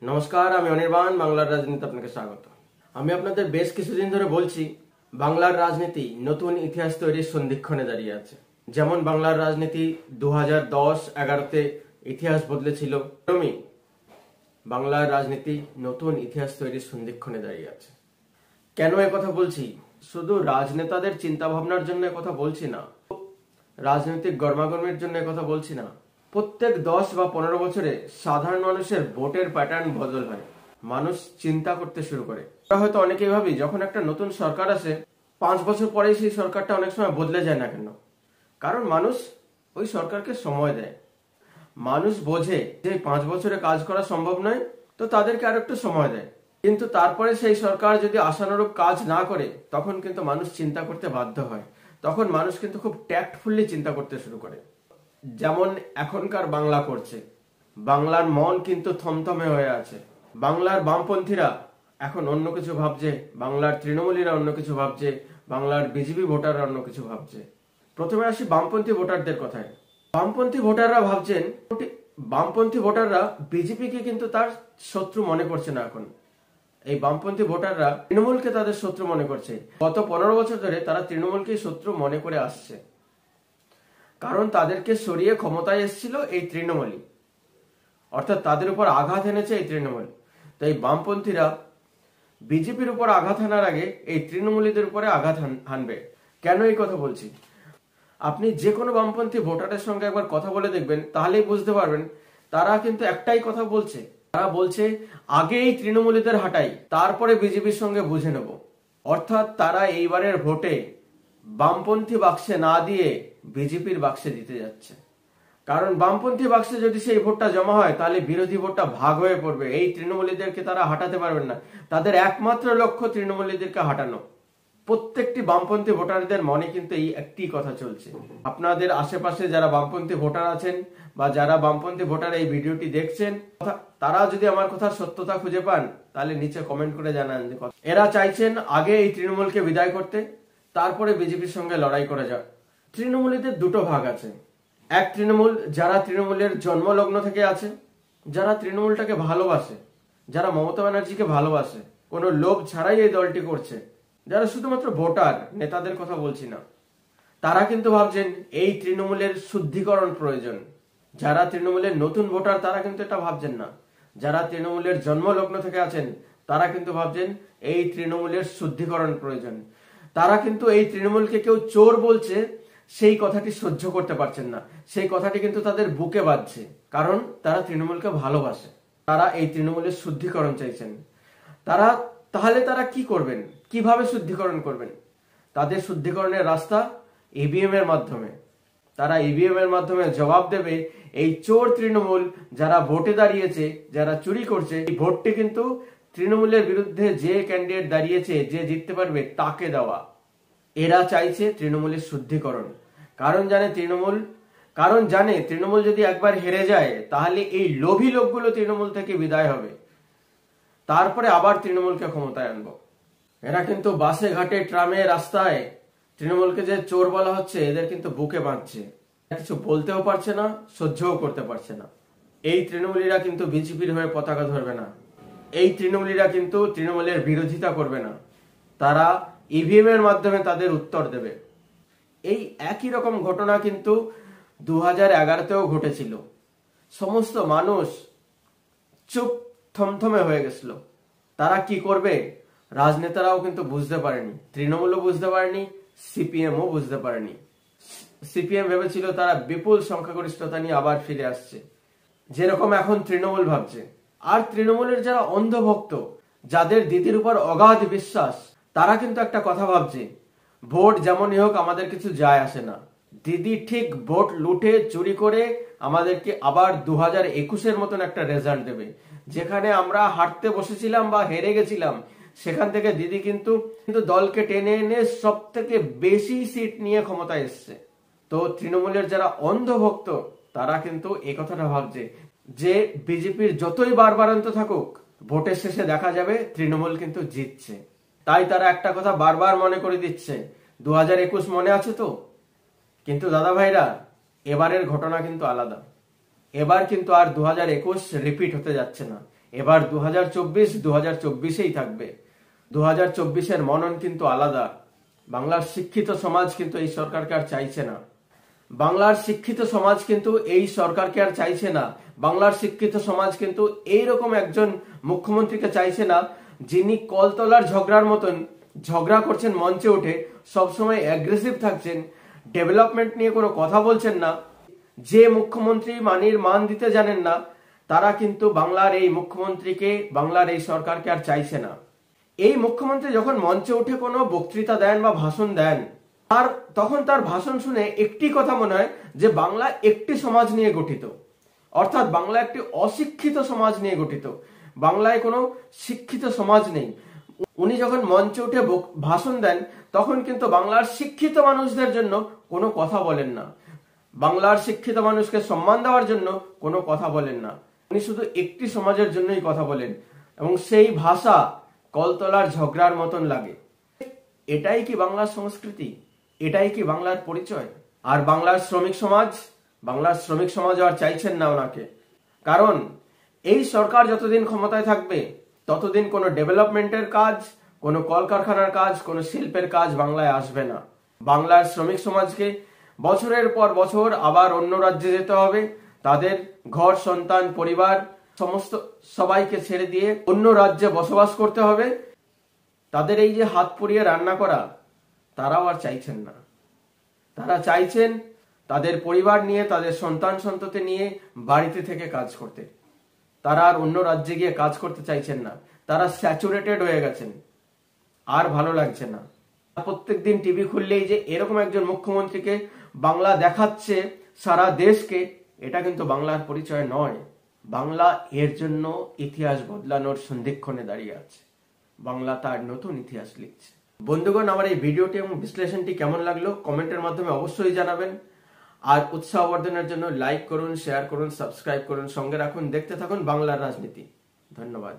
নমস্কার, আমি অনির্বাণ। বাংলার রাজনীতি আপনাকে স্বাগত। আমি আপনাদের বেশ কিছুদিন ধরে বলছি, বাংলার রাজনীতি নতুন ইতিহাস তৈরির সন্ধিক্ষণে দাঁড়িয়ে আছে। যেমন বাংলার রাজনীতি 2010-11-তে ইতিহাস বদলেছিল, তেমনি বাংলার রাজনীতি নতুন ইতিহাস তৈরির সন্ধিক্ষণে দাঁড়িয়ে আছে। কেন কথা বলছি? শুধু রাজনেতাদের চিন্তা ভাবনার জন্য কথা বলছি না, রাজনৈতিক গরমাগরমের জন্য কথা বলছি না। প্রত্যেক 10 বা 15 বছরে সাধারণ মানুষের ভোটের প্যাটার্ন বদল হয়, মানুষ চিন্তা করতে শুরু করে। হয়তো অনেকেই ভাবি, যখন একটা নতুন সরকার আসে 5 বছর পরেই সেই সরকারটা অনেক সময় বদলে যায় না কেন? কারণ মানুষ ওই সরকারকে সময় দেয়। মানুষ বোঝে যে 5 বছরে কাজ করা সম্ভব নয়, তো তাদেরকে আর একটু সময় দেয়। কিন্তু তারপরে সেই সরকার যদি আশানুরূপ কাজ না করে, তখন কিন্তু মানুষ চিন্তা করতে বাধ্য হয়। তখন মানুষ কিন্তু খুব ট্যাক্টফুলি চিন্তা করতে শুরু করে। যেমন এখনকার বাংলা করছে, বাংলার মন কিন্তু থমথমে হয়ে আছে। বাংলার বামপন্থীরা এখন অন্য কিছু ভাবছে, বাংলার তৃণমূলীরা অন্য কিছু ভাবছে, বাংলার বিজেপি ভোটাররা অন্য কিছু ভাবছে। প্রথমে আসি বামপন্থী ভোটারদের কথায়। বামপন্থী ভোটাররা ভাবছেন, বামপন্থী ভোটাররা বিজেপিকে কিন্তু তার শত্রু মনে করছে না। এখন এই বামপন্থী ভোটাররা তৃণমূলকে তাদের শত্রু মনে করছে। গত 15 বছর ধরে তারা তৃণমূলকে শত্রু মনে করে আসছে, কারণ তাদেরকে সরিয়ে ক্ষমতায় এসেছিল এই তৃণমূলই, অর্থাৎ তাদের উপর আঘাত এনেছে এই তৃণমূল। তাই বামপন্থীরা বিজেপির উপর আঘাত হানার আগে এই তৃণমূলীদের উপরে আঘাত হানবে। কেন এই কথা বলছি? আপনি যে কোনো বামপন্থী ভোটারের সঙ্গে একবার কথা বলে দেখবেন, তাহলেই বুঝতে পারবেন তারা কিন্তু একটাই কথা বলছে। তারা বলছে, আগে এই তৃণমূলীদের হাঁটাই, তারপরে বিজেপির সঙ্গে বুঝে নেব। অর্থাৎ তারা এইবারের ভোটে বামপন্থী বাক্সে না দিয়ে বিজেপির বাক্সে দিতে যাচ্ছে। কারণ বামপন্থী বাক্সে যদি সেই ভোটটা জমা হয়, তাহলে বিরোধী ভোটটা ভাগ হয়ে পড়বে। এই তৃণমূলীদেরকে তারা হাঁটাতে পারবেন না। তাদের একমাত্র লক্ষ্য তৃণমূলীদেরকে হাঁটানো। প্রত্যেকটি বামপন্থী ভোটারদের মনে কিন্তু এই একটি কথা চলছে। আপনাদের আশেপাশে যারা বামপন্থী ভোটার আছেন বা যারা বামপন্থী ভোটার এই ভিডিওটি দেখছেন, তারা যদি আমার কথার সত্যতা খুঁজে পান, তাহলে নিচে কমেন্ট করে জানান যে এরা চাইছেন আগে এই তৃণমূলকে বিদায় করতে, তারপরে বিজেপির সঙ্গে লড়াই করে যাক। তৃণমূলীদের দুটো ভাগ আছে। এক তৃণমূল যারা তৃণমূলের জন্মলগ্ন থেকে আছে, যারা তৃণমূলটাকে ভালোবাসে, যারা মমতা ব্যানার্জিকে ভালোবাসে, কোনো লোভ ছাড়াই এই দলটি করছে, যারা শুধুমাত্র ভোটার, নেতাদের কথা বলছি না। তারা কিন্তু ভাবছেন এই তৃণমূলের শুদ্ধিকরণ প্রয়োজন। যারা তৃণমূলের নতুন ভোটার, তারা কিন্তু এটা ভাবছেন না। যারা তৃণমূলের জন্মলগ্ন থেকে আছেন, তারা কিন্তু ভাবছেন এই তৃণমূলের শুদ্ধিকরণ প্রয়োজন। তারা কিন্তু এই তৃণমূলকে কেউ চোর বলছে, সেই কথাটি সহ্য করতে পারছেন না। সেই কথাটি কিন্তু তাদের বুকে বাজছে, কারণ তারা তৃণমূলকে ভালোবাসে। তারা এই তৃণমূলের শুদ্ধিকরণ চাইছেন। তাহলে তারা কি করবেন? কিভাবে শুদ্ধিকরণ করবেন? তাদের শুদ্ধিকরণের রাস্তা ইভিএম এর মাধ্যমে। তারা ইভিএম এর মাধ্যমে জবাব দেবে এই চোর তৃণমূল যারা ভোটে দাঁড়িয়েছে, যারা চুরি করছে। এই ভোটটি কিন্তু তৃণমূলের বিরুদ্ধে যে ক্যান্ডিডেট দাঁড়িয়েছে, যে জিততে পারবে, তাকে দেওয়া। এরা চাইছে তৃণমূলের শুদ্ধিকরণ। কারণ জানে তৃণমূল যদি একবার হেরে যায়, তাহলে এই লোভী লোকগুলো তৃণমূল থেকে বিদায় হবে, তারপরে আবার তৃণমূলকে ক্ষমতায় আনবো। এরা কিন্তু বাসে ঘাটে ট্রামে রাস্তায় তৃণমূলকে যে চোর বলা হচ্ছে, এদের কিন্তু বুকে বাঁধছে। কিছু বলতেও পারছে না, সহ্যও করতে পারছে না। এই তৃণমূলীরা কিন্তু বিজেপির হয়ে পতাকা ধরবে না। এই তৃণমূলীরা কিন্তু তৃণমূলের বিরোধিতা করবে না। তারা ইভিএম এর মাধ্যমে তাদের উত্তর দেবে। এই একই রকম ঘটনা কিন্তু 2011-তেও ঘটেছিল। সমস্ত মানুষ চুপ থমথমে হয়ে গেছিল। তারা কি করবে রাজনেতারাও কিন্তু বুঝতে পারেনি, তৃণমূলও বুঝতে পারেনি, সিপিএমও বুঝতে পারেনি। সিপিএম ভেবেছিল তারা বিপুল সংখ্যাগরিষ্ঠতা নিয়ে আবার ফিরে আসছে, যেরকম এখন তৃণমূল ভাবছে। আর তৃণমূলের যারা অন্ধভক্ত, যাদের দিদির উপর অগাধ বিশ্বাস, তারা কিন্তু একটা কথা ভাবছে, ভোট যেমনই হোক আমাদের কিছু যায় আসে না। দিদি ঠিক ভোট লুটে চুরি করে আমাদেরকে আবার 2021-এর মতন একটা রেজাল্ট দেবে। যেখানে আমরা হারতে বসেছিলাম বা হেরে গেছিলাম, সেখান থেকে দিদি কিন্তু দলকে টেনে এনে সব থেকে বেশি সিট নিয়ে ক্ষমতায় এসছে। তো তৃণমূলের যারা অন্ধভক্ত, তারা কিন্তু এই কথাটা ভাবছে যে বিজেপির যতই বারবারান্ত থাকুক, ভোটের শেষে দেখা যাবে তৃণমূল কিন্তু জিতছে। তাই তারা একটা কথা বারবার মনে করে দিচ্ছে, 2021 মনে আছে তো? কিন্তু দাদা ভাইরা, এবারের ঘটনা কিন্তু আলাদা। এবার কিন্তু আর 2021 রিপিট হতে যাচ্ছে না। এবার 2024 থাকবে। 2024-এর মনন কিন্তু আলাদা। বাংলার শিক্ষিত সমাজ কিন্তু এই সরকারকে আর চাইছে না। বাংলার শিক্ষিত সমাজ কিন্তু এই সরকারকে আর চাইছে না। বাংলার শিক্ষিত সমাজ কিন্তু এইরকম একজন মুখ্যমন্ত্রীকে চাইছে না, যিনি কলতলার ঝগড়ার মতন ঝগড়া করছেন মঞ্চে উঠে, সবসময় অ্যাগ্রেসিভ থাকছেন, ডেভেলপমেন্ট নিয়ে কোনো কথা বলছেন না। যে মুখ্যমন্ত্রী মানির মান দিতে জানেন না, তারা কিন্তু বাংলার এই মুখ্যমন্ত্রীকে, বাংলার এই সরকারকে আর চাইছে না। এই মুখ্যমন্ত্রী যখন মঞ্চে উঠে কোনো বক্তৃতা দেন বা ভাষণ দেন, তখন তার ভাষণ শুনে একটি কথা মনে হয় যে বাংলা একটি সমাজ নিয়ে গঠিত, অর্থাৎ বাংলা একটি অশিক্ষিত সমাজ নিয়ে গঠিত, বাংলায় কোনো শিক্ষিত সমাজ নেই। উনি যখন মঞ্চে উঠে ভাষণ দেন, তখন কিন্তু বাংলার শিক্ষিত মানুষদের জন্য কোনো কথা বলেন না, বাংলার শিক্ষিত মানুষকে সম্মান দেওয়ার জন্য কোনো কথা বলেন না। উনি শুধু একটি সমাজের জন্যই কথা বলেন, এবং সেই ভাষা কলতলার ঝগড়ার মতন লাগে। এটাই কি বাংলার সংস্কৃতি? এটাই কি বাংলার পরিচয়? আর বাংলার শ্রমিক সমাজ আর চাইছেন না ওনাকে। কারণ এই সরকার যতদিন ক্ষমতায় থাকবে, ততদিন কোনো ডেভেলপমেন্টের কাজ, কোনো কলকারখানার কাজ, কোনো শিল্পের কাজ বাংলায় আসবে না। বাংলার শ্রমিক সমাজকে বছরের পর বছর আবার অন্য রাজ্যে যেতে হবে, তাদের ঘর সংসার পরিবার সমস্ত সবাইকে ছেড়ে দিয়ে অন্য রাজ্যে বসবাস করতে হবে। তাদের এই যে হাত পুড়িয়ে রান্না করা, তারাও আর চাইছেন না। তারা চাইছেন তাদের পরিবার নিয়ে, তাদের সন্তান সন্ততি নিয়ে বাড়িতে থেকে কাজ করতে। তারা আর অন্য রাজ্যে গিয়ে কাজ করতে চাইছেন না। তারা স্যাচুরেটেড হয়ে গেছেন, আর ভালো লাগছে না। প্রত্যেকদিন টিভি খুললেই যে এরকম একজন মুখ্যমন্ত্রীকে বাংলা দেখাচ্ছে সারা দেশকে, এটা কিন্তু বাংলার পরিচয় নয়। বাংলা এর জন্য ইতিহাস বদলানোর সন্ধিক্ষণে দাঁড়িয়ে আছে। বাংলা তার নতুন ইতিহাস লিখছে। বন্ধুগণ, আমার এই ভিডিওটি এবং বিশ্লেষণটি কেমন লাগলো কমেন্টের মাধ্যমে অবশ্যই জানাবেন। আর উৎসাহ বর্ধনের জন্য লাইক করুন, শেয়ার করুন, সাবস্ক্রাইব করুন, সঙ্গে রাখুন, দেখতে থাকুন বাংলার রাজনীতি। ধন্যবাদ।